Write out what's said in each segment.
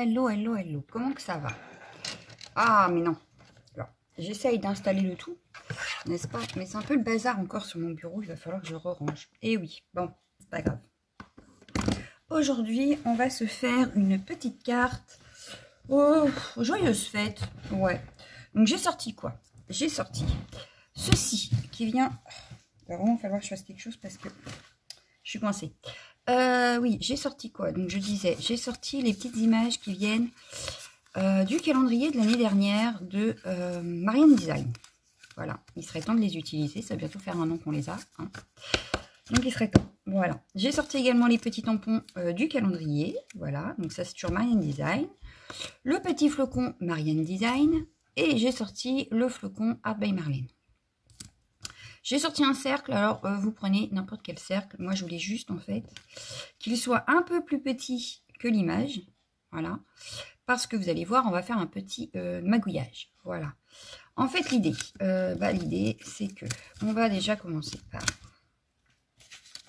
Hello, hello, hello. Comment que ça va? Ah, mais non. Alors, j'essaye d'installer le tout, n'est-ce pas? Mais c'est un peu le bazar encore sur mon bureau. Il va falloir que je re-range. Et oui, bon, c'est pas grave. Aujourd'hui, on va se faire une petite carte. Oh, joyeuse fête. Ouais. Donc, j'ai sorti quoi? J'ai sorti ceci qui vient... Il va vraiment falloir que je fasse quelque chose parce que je suis coincée. Oui, j'ai sorti quoi? Donc, je disais, j'ai sorti les petites images qui viennent du calendrier de l'année dernière de Marianne Design. Voilà, il serait temps de les utiliser. Ça va bientôt faire un an qu'on les a. Hein. Donc, il serait temps. Voilà. J'ai sorti également les petits tampons du calendrier. Voilà, donc ça, c'est sur Marianne Design. Le petit flocon Marianne Design. Et j'ai sorti le flocon Art by Marlene. J'ai sorti un cercle, alors vous prenez n'importe quel cercle. Moi, je voulais juste, en fait, qu'il soit un peu plus petit que l'image. Voilà. Parce que vous allez voir, on va faire un petit magouillage. Voilà. En fait, l'idée, c'est que on va déjà commencer par...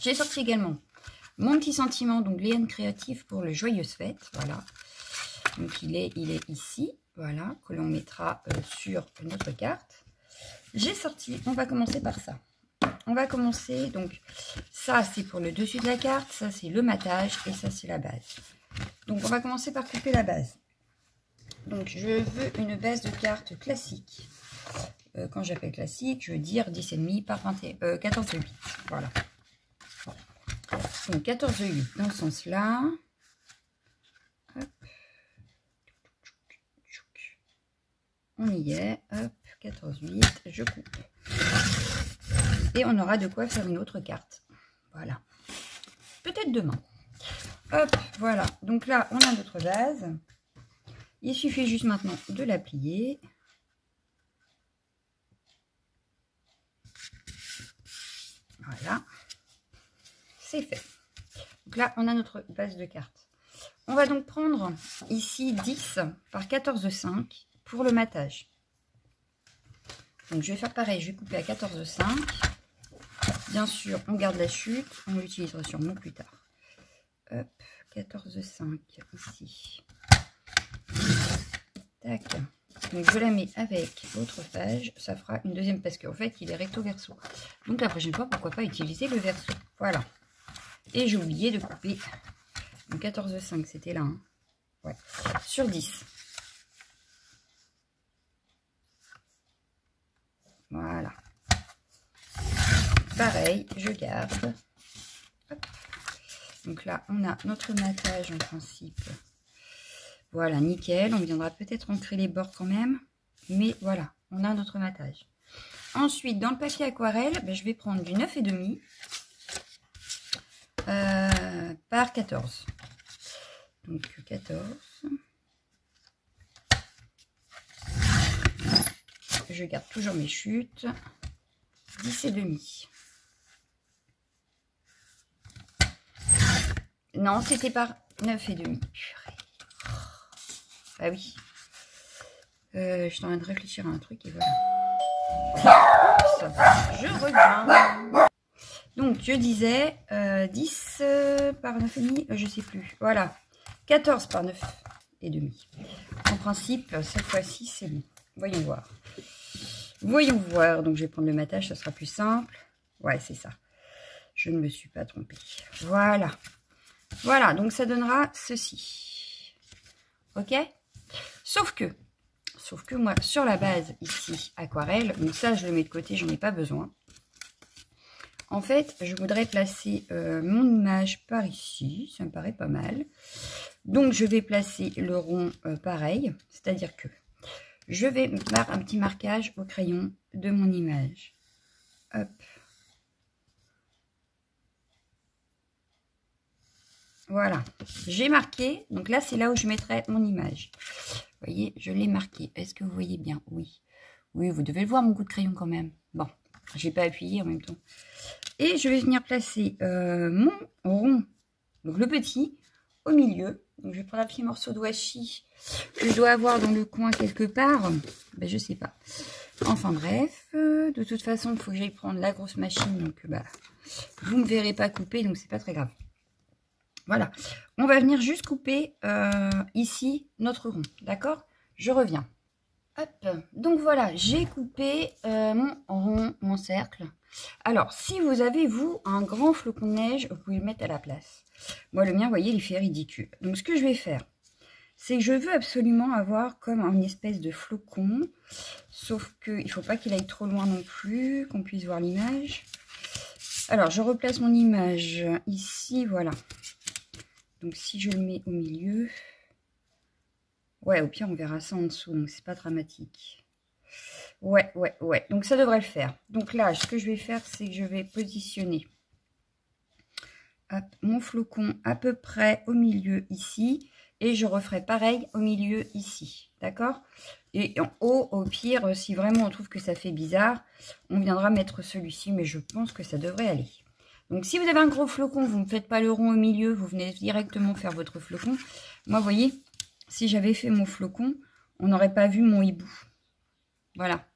J'ai sorti également mon petit sentiment, donc Léane Créative pour le Joyeuse Fête. Voilà. Donc, il est ici. Voilà, que l'on mettra sur notre carte. J'ai sorti, on va commencer par ça. On va commencer, donc, ça c'est pour le dessus de la carte, ça c'est le matage et ça c'est la base. Donc, on va commencer par couper la base. Donc, je veux une base de carte classique. Quand j'appelle classique, je veux dire 10,5 par 14,8. Voilà. Donc, 14,8 dans ce sens-là. Hop. On y est, hop, 14,8, je coupe. Et on aura de quoi faire une autre carte. Voilà. Peut-être demain. Hop, voilà. Donc là, on a notre base. Il suffit juste maintenant de la plier. Voilà. C'est fait. Donc là, on a notre base de carte. On va donc prendre ici 10 par 14,5 pour le matage. Donc je vais faire pareil, je vais couper à 14,5. Bien sûr, on garde la chute, on l'utilisera sûrement plus tard. Hop, 14,5 ici. Tac. Donc je la mets avec l'autre page, ça fera une deuxième parce qu'en fait il est recto verso. Donc la prochaine fois, pourquoi pas utiliser le verso. Voilà. Et j'ai oublié de couper. Donc 14,5 c'était là. Hein. Ouais. Sur 10. Voilà. Pareil, je garde. Hop. Donc là, on a notre matage en principe. Voilà, nickel. On viendra peut-être ancrer les bords quand même. Mais voilà, on a notre matage. Ensuite, dans le papier aquarelle, je vais prendre du 9,5 par 14. Donc 14. Je garde toujours mes chutes. 10,5. Non, c'était par 9,5. Ah oui. Je suis en train de réfléchir à un truc et voilà. Oups, je reviens. Donc, je disais 10 par 9,5, je sais plus. Voilà. 14 par 9,5. En principe, cette fois-ci, c'est bon. Voyons voir. Voyons voir. Donc, je vais prendre le matage, ça sera plus simple. Ouais, c'est ça. Je ne me suis pas trompée. Voilà. Voilà, donc ça donnera ceci. Ok? Sauf que moi, sur la base, ici, aquarelle, donc ça, je le mets de côté, j'en ai pas besoin. En fait, je voudrais placer mon image par ici. Ça me paraît pas mal. Donc, je vais placer le rond pareil. C'est-à-dire que je vais faire un petit marquage au crayon de mon image. Hop. Voilà. J'ai marqué. Donc là, c'est là où je mettrai mon image. Vous voyez, je l'ai marqué. Est-ce que vous voyez bien? Oui. Oui, vous devez le voir, mon coup de crayon quand même. Bon, je n'ai pas appuyé en même temps. Et je vais venir placer mon rond, donc le petit, au milieu. Donc je vais prendre un petit morceau de washi que je dois avoir dans le coin quelque part. Ben, je sais pas. Enfin bref, de toute façon, il faut que j'aille prendre la grosse machine. Donc vous ne me verrez pas couper, donc c'est pas très grave. Voilà. On va venir juste couper ici notre rond. D'accord? Je reviens. Hop. Donc voilà, j'ai coupé mon rond, mon cercle. Alors, si vous avez, vous, un grand flocon de neige, vous pouvez le mettre à la place. Moi, le mien, vous voyez, il fait ridicule. Donc, ce que je vais faire, c'est que je veux absolument avoir comme une espèce de flocon. Sauf qu'il ne faut pas qu'il aille trop loin non plus, qu'on puisse voir l'image. Alors, je replace mon image ici, voilà. Donc, si je le mets au milieu... Ouais, au pire, on verra ça en dessous, donc c'est pas dramatique. Ouais. Donc, ça devrait le faire. Donc là, ce que je vais faire, c'est que je vais positionner hop, mon flocon à peu près au milieu ici. Et je referai pareil au milieu ici. D'accord? Et en haut, au pire, si vraiment on trouve que ça fait bizarre, on viendra mettre celui-ci, mais je pense que ça devrait aller. Donc, si vous avez un gros flocon, vous ne faites pas le rond au milieu, vous venez directement faire votre flocon. Moi, vous voyez, si j'avais fait mon flocon, on n'aurait pas vu mon hibou. Voilà.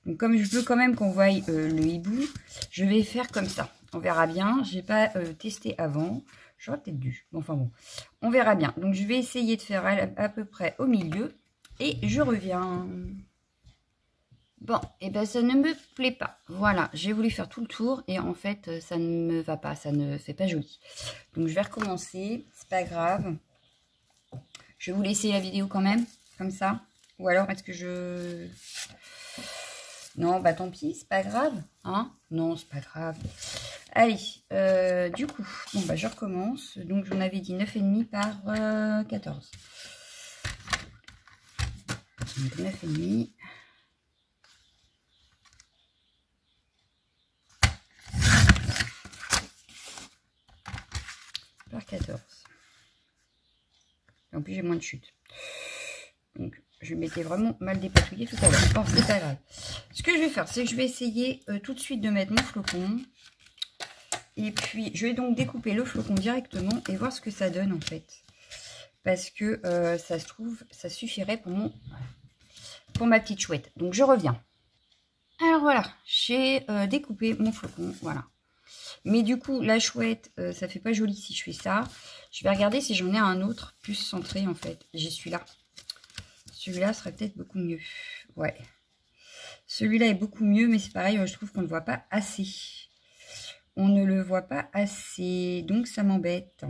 Donc, comme je veux quand même qu'on voie le hibou, je vais faire comme ça. On verra bien. Je n'ai pas testé avant. J'aurais peut-être dû. Bon, enfin bon, on verra bien. Donc, je vais essayer de faire à peu près au milieu. Et je reviens. Bon, et ben ça ne me plaît pas. Voilà, j'ai voulu faire tout le tour et en fait, ça ne me va pas, ça ne fait pas joli. Donc, je vais recommencer, c'est pas grave. Je vais vous laisser la vidéo quand même, comme ça. Ou alors, est-ce que je... Non, bah tant pis, c'est pas grave. Hein? Non, c'est pas grave. Allez, du coup, bon bah je recommence. Donc, j'en avais dit 9,5 par 14. Donc, 9,5. Par 14. En plus, j'ai moins de chute. Donc, je m'étais vraiment mal dépatouillée tout à l'heure. Bon, c'est pas grave. Ce que je vais faire, c'est que je vais essayer tout de suite de mettre mon flocon. Et puis, je vais donc découper le flocon directement et voir ce que ça donne, en fait. Parce que, ça se trouve, ça suffirait pour ma petite chouette. Donc, je reviens. Alors, voilà. J'ai découpé mon flocon. Voilà. Mais du coup, la chouette, ça fait pas joli si je fais ça. Je vais regarder si j'en ai un autre plus centré, en fait. J'ai celui-là. Celui-là serait peut-être beaucoup mieux. Ouais. Celui-là est beaucoup mieux, mais c'est pareil, je trouve qu'on ne le voit pas assez. On ne le voit pas assez. Donc, ça m'embête.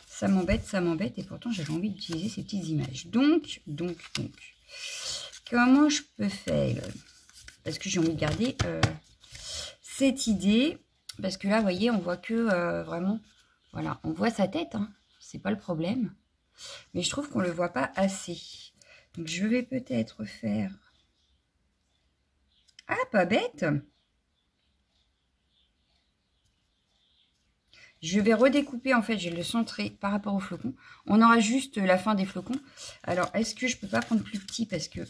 Ça m'embête. Et pourtant, j'avais envie d'utiliser ces petites images. Donc. Comment je peux faire? Parce que j'ai envie de garder cette idée. Parce que là, vous voyez, on voit que vraiment, voilà, on voit sa tête, hein, c'est pas le problème. Mais je trouve qu'on le voit pas assez. Donc, je vais peut-être faire... Ah, pas bête! Je vais redécouper, en fait, je vais le centrer par rapport au flocon. On aura juste la fin des flocons. Alors, est-ce que je peux pas prendre plus petit parce que...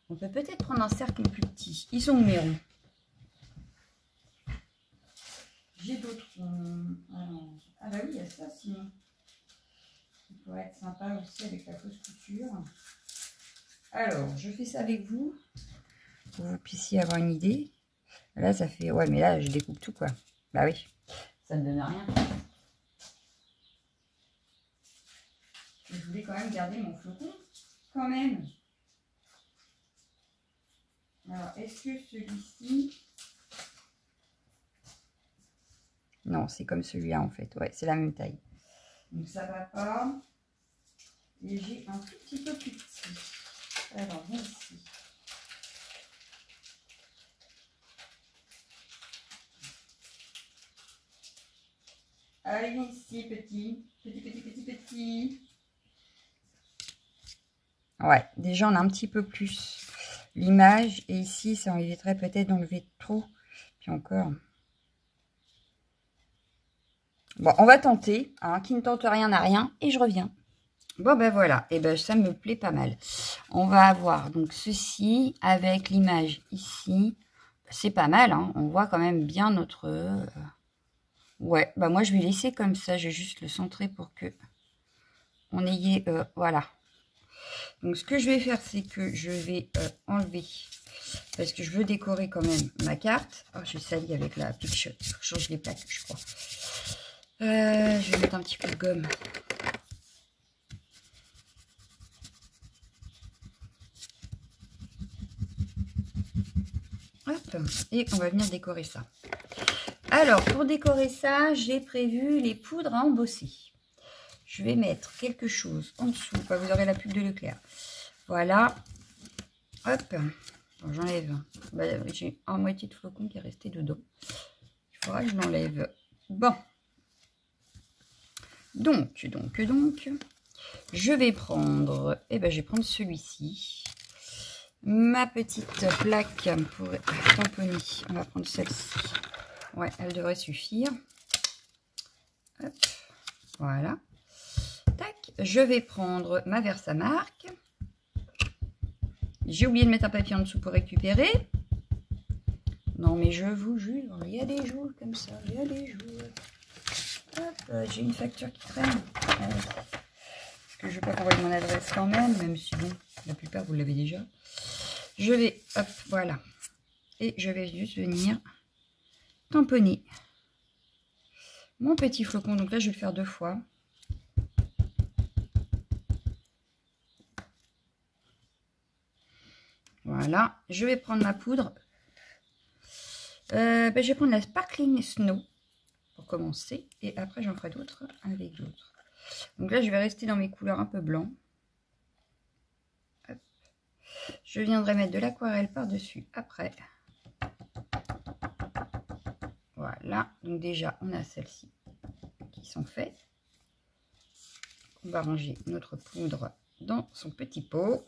On peut peut-être prendre un cercle plus petit. Ils sont où mes ronds? J'ai d'autres ronds. Ah bah oui, il y a ça sinon. Ça pourrait être sympa aussi avec la fausse couture. Alors, je fais ça avec vous. Pour que vous puissiez avoir une idée. Là, ça fait... Ouais, mais là, je découpe tout, quoi. Bah oui. Ça ne donne rien. Je voulais quand même garder mon flocon. Quand même. Alors, est-ce que celui-ci... Non, c'est comme celui-là, en fait. Ouais, c'est la même taille. Donc, ça va pas. Et j'ai un tout petit peu plus petit. Alors, viens ici. Allez, viens ici, petit. Petit. Ouais, déjà, on a un petit peu plus l'image. Et ici, ça éviterait peut-être d'enlever trop. Puis encore... Bon, on va tenter. Hein, qui ne tente rien n'a rien. Et je reviens. Bon, ben voilà. Et ben, ça me plaît pas mal. On va avoir donc ceci avec l'image ici. C'est pas mal. Hein, on voit quand même bien notre... Ouais, bah moi, je vais laisser comme ça. Je vais juste le centrer pour que on ait... voilà. Donc, ce que je vais faire, c'est que je vais enlever parce que je veux décorer quand même ma carte. Oh, j'ai sali avec la Pick Shot. Je change les plaques, je crois. Je vais mettre un petit peu de gomme. Hop, et on va venir décorer ça. Alors, pour décorer ça, j'ai prévu les poudres à embosser. Je vais mettre quelque chose en dessous. Vous aurez la pub de Leclerc. Voilà. Hop. Bon, j'enlève. J'ai un moitié de flocon qui est resté dedans. Il faudra que je l'enlève. Bon. Donc, je vais prendre, je vais prendre celui-ci. Ma petite plaque pour tamponner. On va prendre celle-ci. Ouais, elle devrait suffire. Hop. Voilà. Tac. Je vais prendre ma Versamark. J'ai oublié de mettre un papier en dessous pour récupérer. Non, mais je vous jure, il y a des jours comme ça. Il y a des jours. Hop, j'ai une facture qui traîne. Parce que je ne veux pas envoyer mon adresse quand même si bon, la plupart vous l'avez déjà. Je vais, hop, voilà. Et je vais juste venir tamponner mon petit flocon. Donc là, je vais le faire 2 fois. Voilà. Je vais prendre ma poudre. Je vais prendre la Sparkling Snow pour commencer. Et après, j'en ferai d'autres avec d'autres. Donc là, je vais rester dans mes couleurs un peu blanc. Hop. Je viendrai mettre de l'aquarelle par-dessus après. Voilà. Donc déjà, on a celles-ci qui sont faites. On va ranger notre poudre dans son petit pot.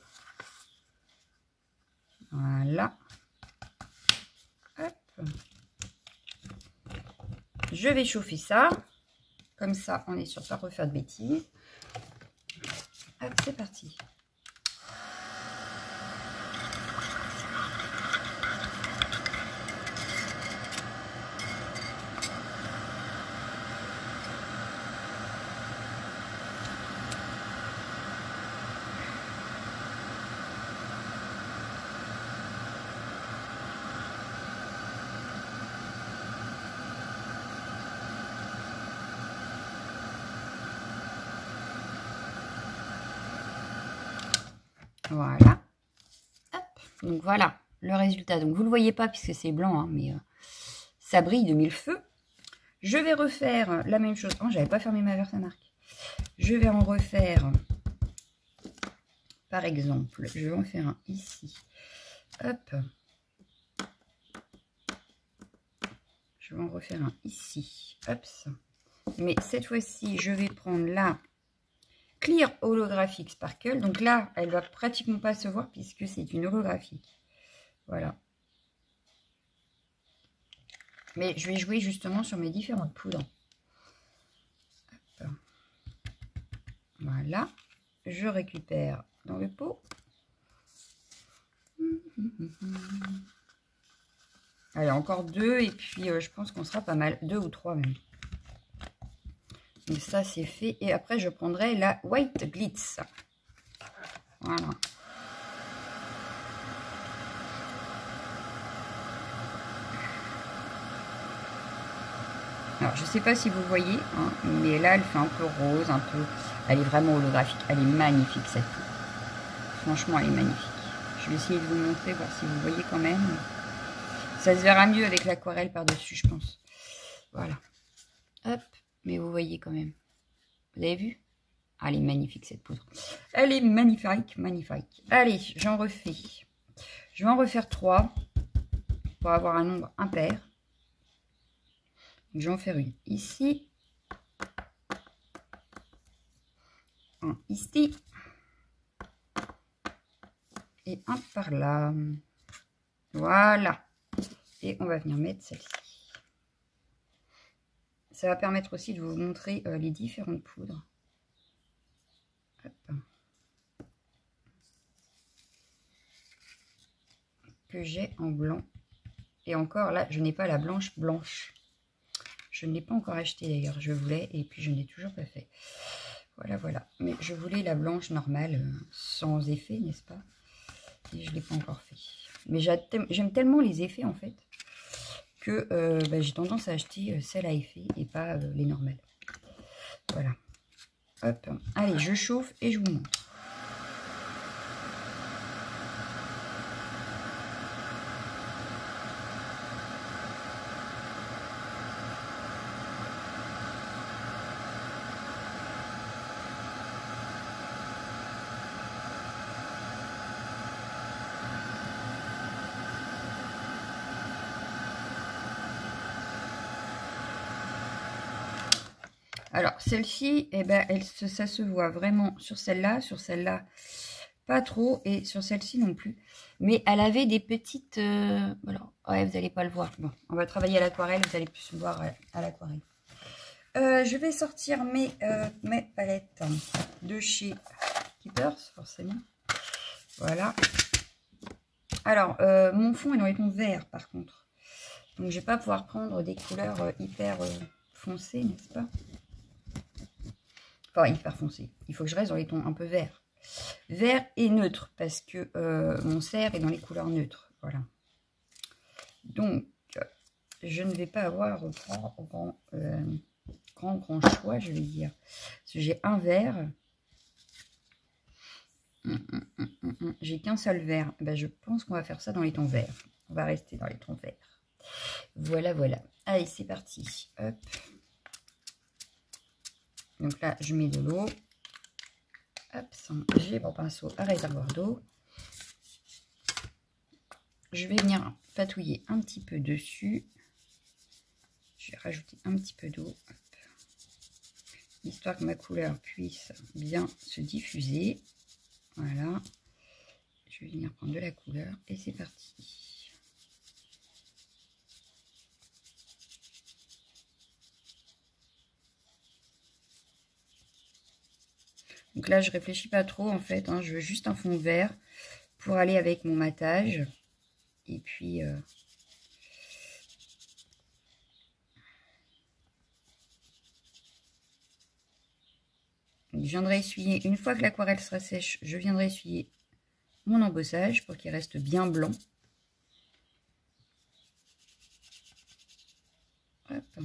Voilà. Hop. Je vais chauffer ça. Comme ça, on est sûr de ne pas refaire de bêtises. Hop, c'est parti. Voilà. Hop. Donc voilà le résultat. Donc vous ne le voyez pas puisque c'est blanc, hein, mais ça brille de mille feux. Je vais refaire la même chose. Oh, j'avais pas fermé ma Versamark. Je vais en refaire, par exemple, je vais en faire un ici. Hop. Je vais en refaire un ici. Hop. Mais cette fois-ci, je vais prendre la Clear Holographic Sparkle. Donc là, elle va pratiquement pas se voir puisque c'est une holographique. Voilà. Mais je vais jouer justement sur mes différentes poudres. Hop. Voilà. Je récupère dans le pot. Allez, encore 2 et puis je pense qu'on sera pas mal. 2 ou 3 même. Donc ça c'est fait. Et après je prendrai la White Glitz. Voilà. Alors je sais pas si vous voyez, hein, mais là elle fait un peu rose, un peu. Elle est vraiment holographique. Elle est magnifique cette poudre. Franchement elle est magnifique. Je vais essayer de vous montrer, voir si vous voyez quand même. Ça se verra mieux avec l'aquarelle par-dessus, je pense. Voilà. Hop. Mais vous voyez quand même. Vous avez vu? Ah, elle est magnifique cette poudre. Elle est magnifique, magnifique. Allez, j'en refais. Je vais en refaire 3 pour avoir un nombre impair. Donc, je vais en faire une ici. Un ici. Et un par là. Voilà. Et on va venir mettre celle-ci. Ça va permettre aussi de vous montrer les différentes poudres. Hop. Que j'ai en blanc. Et encore là, je n'ai pas la blanche. Je ne l'ai pas encore acheté d'ailleurs. Je voulais et puis je n'ai toujours pas fait. Voilà, voilà. Mais je voulais la blanche normale, sans effet, n'est-ce pas? Et je ne l'ai pas encore fait. Mais j'aime tellement les effets, en fait, que bah, j'ai tendance à acheter celles à effet et pas les normales. Voilà. Hop. Allez, je chauffe et je vous montre. Alors, celle-ci, eh ben, ça se voit vraiment sur celle-là, pas trop, et sur celle-ci non plus. Mais elle avait des petites... voilà. Ouais, vous n'allez pas le voir. Bon, on va travailler à l'aquarelle, vous allez plus le voir à l'aquarelle. Je vais sortir mes palettes de chez Keepers, forcément. Voilà. Alors, mon fond est dans les tons verts, par contre. Donc, je ne vais pas pouvoir prendre des couleurs hyper foncées, n'est-ce pas? Enfin, hyper foncé. Il faut que je reste dans les tons un peu verts. Vert et neutre, parce que mon cerf est dans les couleurs neutres. Voilà. Donc, je ne vais pas avoir grand choix, je vais dire. Parce que j'ai un vert. J'ai qu'un seul vert. Ben, je pense qu'on va faire ça dans les tons verts. On va rester dans les tons verts. Voilà, voilà. Allez, c'est parti. Hop. Donc là, je mets de l'eau. Hop, j'ai mon pinceau à réservoir d'eau. Je vais venir patouiller un petit peu dessus. Je vais rajouter un petit peu d'eau, histoire que ma couleur puisse bien se diffuser. Voilà. Je vais venir prendre de la couleur et c'est parti. Donc là, je réfléchis pas trop en fait. Hein, je veux juste un fond vert pour aller avec mon matage. Et puis... je viendrai essuyer, une fois que l'aquarelle sera sèche, je viendrai essuyer mon embossage pour qu'il reste bien blanc. Hop.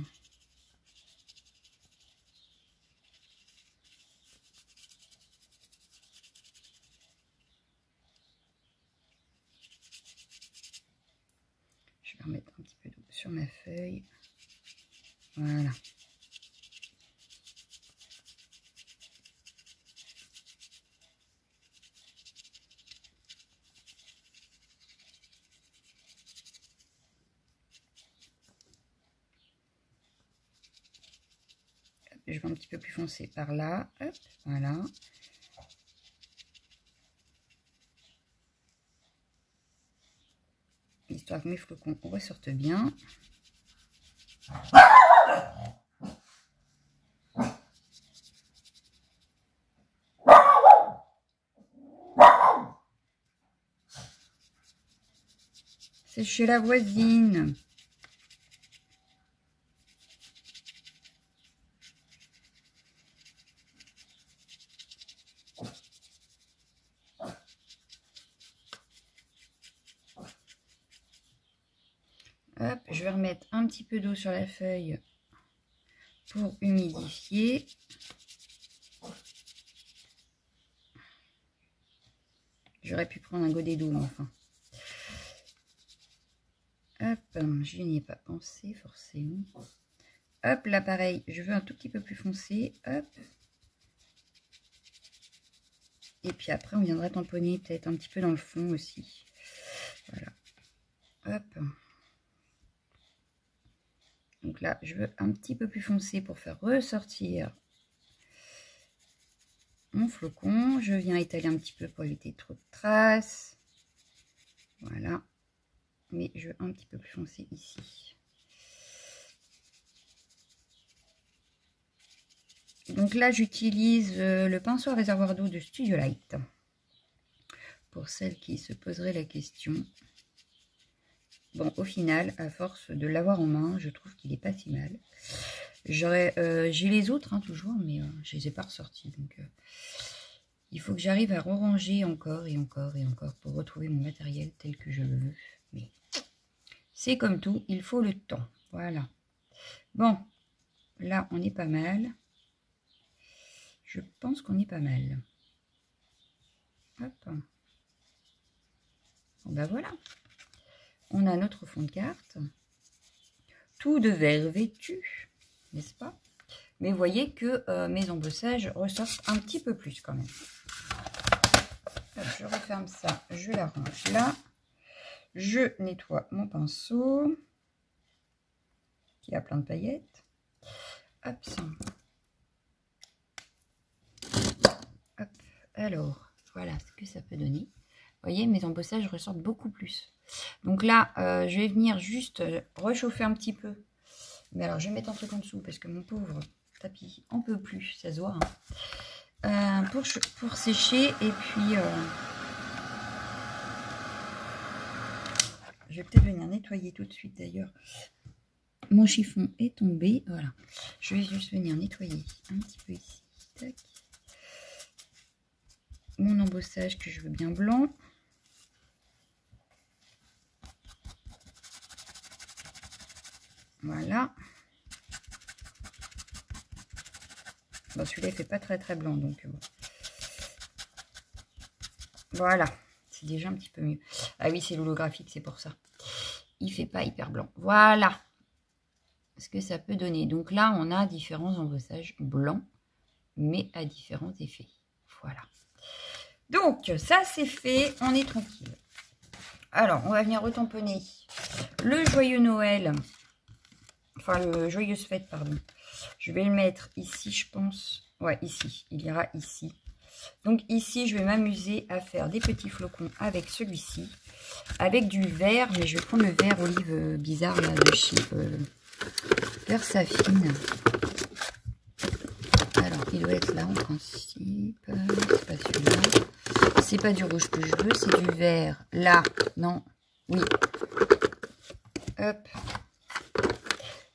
Je vais remettre un petit peu d'eau sur ma feuille. Voilà. Je vais un petit peu plus foncer par là. Hop, voilà. Histoire que mes flocons ressortent bien. C'est chez la voisine. Hop, je vais remettre un petit peu d'eau sur la feuille pour humidifier. J'aurais pu prendre un godet d'eau, mais enfin. Hop, je n'y ai pas pensé forcément. Hop, là pareil, je veux un tout petit peu plus foncé. Hop. Et puis après, on viendra tamponner peut-être un petit peu dans le fond aussi. Voilà. Hop. Donc là, je veux un petit peu plus foncé pour faire ressortir mon flocon. Je viens étaler un petit peu pour éviter trop de traces. Voilà. Mais je veux un petit peu plus foncé ici. Donc là, j'utilise le pinceau à réservoir d'eau de Studio Light. Pour celles qui se poseraient la question. Bon, au final, à force de l'avoir en main, je trouve qu'il n'est pas si mal. J'ai les autres, hein, toujours, mais je ne les ai pas ressortis. Donc, Il faut que j'arrive à ranger encore et encore et encore pour retrouver mon matériel tel que je le veux. Mais c'est comme tout, il faut le temps. Voilà. Bon, là, on est pas mal. Je pense qu'on est pas mal. Hop. Bon, ben voilà. On a notre fond de carte. Tout de verre vêtu, n'est-ce pas? Mais vous voyez que mes embossages ressortent un petit peu plus quand même. Hop, je referme ça, je la range là. Je nettoie mon pinceau qui a plein de paillettes. Hop, ça. Hop, alors, voilà ce que ça peut donner. Vous voyez, mes embossages ressortent beaucoup plus. Donc là, je vais venir juste réchauffer un petit peu. Mais alors, je vais mettre un truc en dessous parce que mon pauvre tapis en peut plus, ça se voit. Hein. Pour sécher et puis... je vais peut-être venir nettoyer tout de suite d'ailleurs. Mon chiffon est tombé. Voilà. Je vais juste venir nettoyer un petit peu ici. Tac. Mon embossage que je veux bien blanc. Voilà. Bon, celui-là, il fait pas très très blanc. Donc, bon. Voilà. C'est déjà un petit peu mieux. Ah oui, c'est l'holographique, c'est pour ça. Il fait pas hyper blanc. Voilà ce que ça peut donner. Donc là, on a différents embossages blancs, mais à différents effets. Voilà. Donc, ça, c'est fait. On est tranquille. Alors, on va venir retamponner le joyeux Noël. Enfin, le joyeuse fête, pardon. Je vais le mettre ici, je pense. Ouais, ici. Il ira ici. Donc, ici, je vais m'amuser à faire des petits flocons avec celui-ci. Avec du vert, mais je vais prendre le vert olive bizarre, là, de chez Versafine. Alors, il doit être là, en principe. C'est pas celui-là. C'est pas du rouge que je veux, c'est du vert. Là, non. Oui. Hop.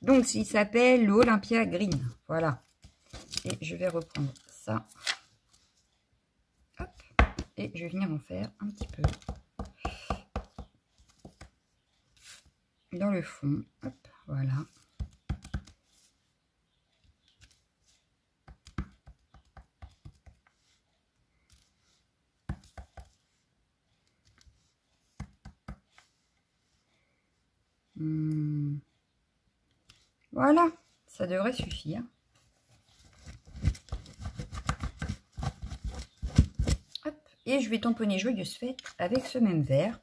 Donc, il s'appelle l'Olympia Green. Voilà. Et je vais reprendre ça. Hop. Et je vais venir en faire un petit peu. Dans le fond. Hop. Voilà. Voilà. Ça devrait suffire. Et je vais tamponner joyeuse fête avec ce même vert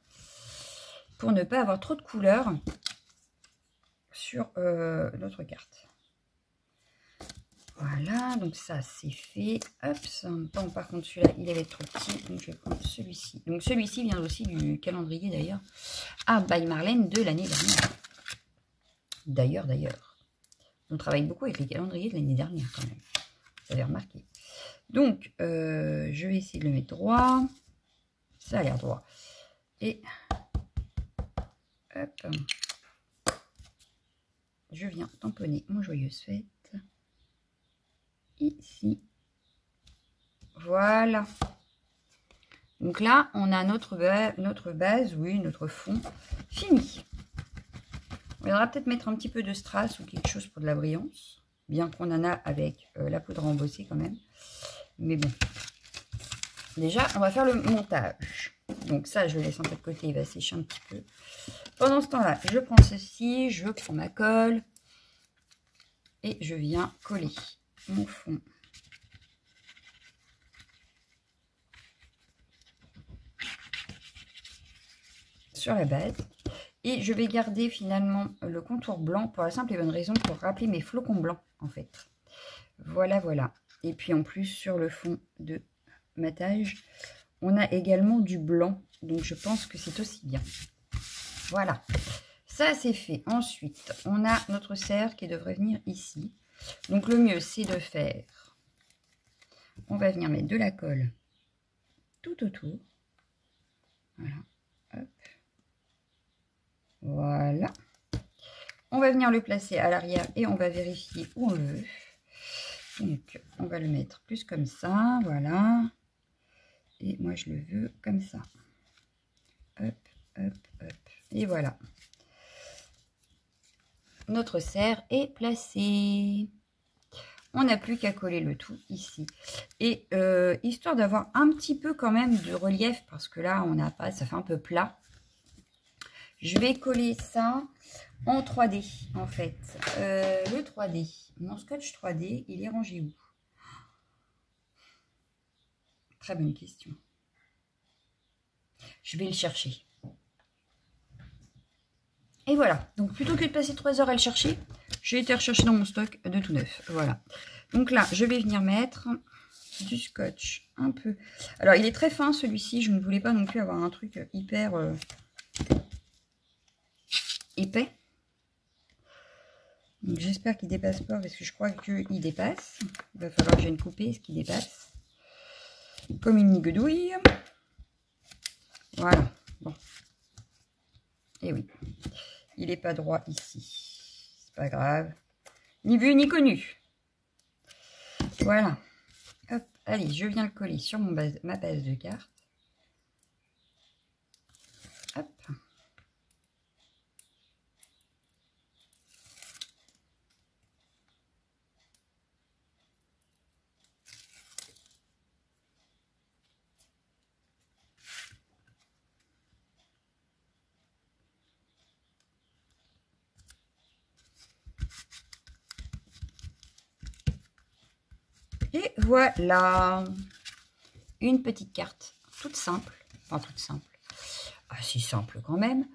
pour ne pas avoir trop de couleurs sur notre carte. Voilà, donc ça c'est fait. Hop, bon, par contre celui-là il avait trop petit, donc je vais prendre celui-ci. Donc celui-ci vient aussi du calendrier d'ailleurs à by Marlène de l'année dernière. D'ailleurs, on travaille beaucoup avec les calendriers de l'année dernière quand même. Vous avez remarqué. Donc, je vais essayer de le mettre droit. Ça a l'air droit. Et, hop. Je viens tamponner mon joyeuse fête. Ici. Voilà. Donc là, on a notre base, oui, notre fond fini. On viendra peut-être mettre un petit peu de strass ou quelque chose pour de la brillance. Bien qu'on en a avec la poudre embossée quand même. Mais bon. Déjà, on va faire le montage. Donc ça, je le laisse un peu de côté. Il va sécher un petit peu. Pendant ce temps-là, je prends ceci. Je prends ma colle. Et je viens coller mon fond. Sur la base. Et je vais garder finalement le contour blanc pour la simple et bonne raison pour rappeler mes flocons blancs en fait. Voilà, voilà. Et puis en plus sur le fond de matage, on a également du blanc. Donc je pense que c'est aussi bien. Voilà. Ça c'est fait. Ensuite, on a notre cerf qui devrait venir ici. Donc le mieux c'est de faire... On va venir mettre de la colle tout autour. Voilà. Hop. Voilà. On va venir le placer à l'arrière et on va vérifier où on le veut. Donc, on va le mettre plus comme ça. Voilà. Et moi, je le veux comme ça. Hop, hop, hop. Et voilà. Notre serre est placée. On n'a plus qu'à coller le tout ici. Et histoire d'avoir un petit peu quand même de relief, parce que là, on n'a pas, ça fait un peu plat. Je vais coller ça en 3D, en fait. Le 3D, mon scotch 3D, il est rangé où? Très bonne question. Je vais le chercher. Et voilà. Donc, plutôt que de passer 3 heures à le chercher, j'ai été rechercher dans mon stock de tout neuf. Voilà. Donc là, je vais venir mettre du scotch un peu. Alors, il est très fin, celui-ci. Je ne voulais pas non plus avoir un truc hyper épais. Donc, j'espère qu'il ne dépasse pas, parce que je crois qu'il dépasse. Il va falloir que je vienne couper ce qui dépasse. Comme une nigedouille. Voilà. Bon. Et oui. Il n'est pas droit ici. C'est pas grave. Ni vu ni connu. Voilà. Hop. Allez, je viens le coller sur ma base de carte. Hop. Et voilà, une petite carte toute simple, enfin toute simple, assez simple quand même.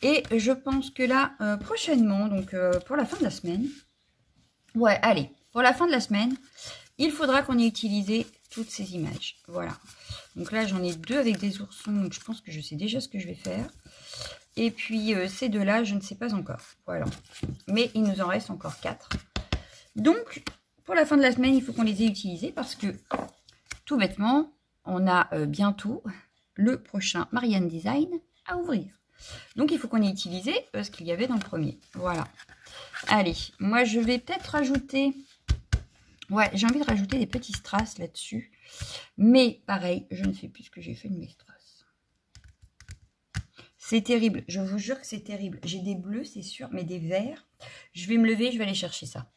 Et je pense que là, prochainement, donc pour la fin de la semaine, ouais, allez, pour la fin de la semaine, il faudra qu'on ait utilisé toutes ces images. Voilà, donc là j'en ai 2 avec des oursons, donc je pense que je sais déjà ce que je vais faire. Et puis ces 2-là, je ne sais pas encore, voilà. Mais il nous en reste encore 4. Donc, pour la fin de la semaine, il faut qu'on les ait utilisés parce que, tout bêtement, on a bientôt le prochain Marianne Design à ouvrir. Donc, il faut qu'on ait utilisé ce qu'il y avait dans le premier. Voilà. Allez, moi, je vais peut-être rajouter... Ouais, j'ai envie de rajouter des petits strass là-dessus. Mais, pareil, je ne sais plus ce que j'ai fait de mes strass. C'est terrible. Je vous jure que c'est terrible. J'ai des bleus, c'est sûr, mais des verts. Je vais me lever, je vais aller chercher ça.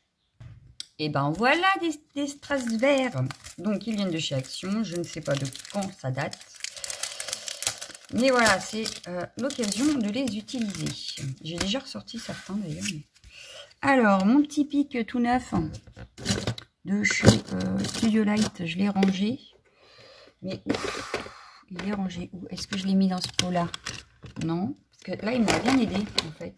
Et ben voilà des strass verts. Donc ils viennent de chez Action. Je ne sais pas de quand ça date. Mais voilà, c'est l'occasion de les utiliser. J'ai déjà ressorti certains d'ailleurs. Mais... Alors, mon petit pic tout neuf de chez Studio Light, je l'ai rangé. Mais il est rangé où? Est-ce que je l'ai mis dans ce pot-là? Non. Parce que là, il m'a bien aidé en fait.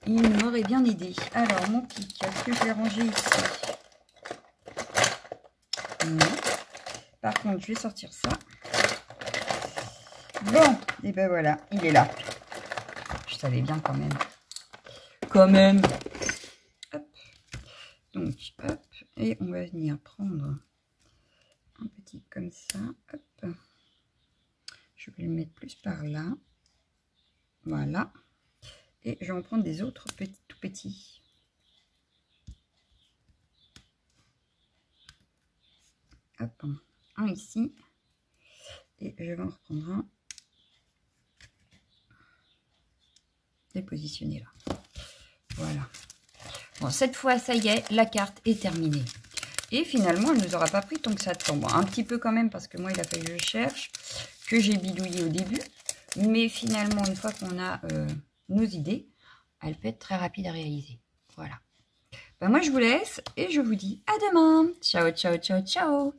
Il m'aurait bien aidé. Alors, mon pic, est-ce que je l'ai rangé ici? Non. Par contre, je vais sortir ça. Bon, et ben voilà, il est là. Je savais bien quand même. Quand même. Hop. Donc, hop. Et on va venir prendre un petit comme ça. Hop. Je vais le mettre plus par là. Voilà. Et je vais en prendre des autres petits, tout petits. Hop, un ici. Et je vais en reprendre un. Et positionner là. Voilà. Bon, cette fois, ça y est, la carte est terminée. Et finalement, elle ne nous aura pas pris tant que ça de temps. Bon, un petit peu quand même, parce que moi, il a fallu que je cherche, que j'ai bidouillé au début. Mais finalement, une fois qu'on a nos idées, elle peut être très rapide à réaliser. Voilà. Ben, moi, je vous laisse et je vous dis à demain. Ciao, ciao, ciao, ciao.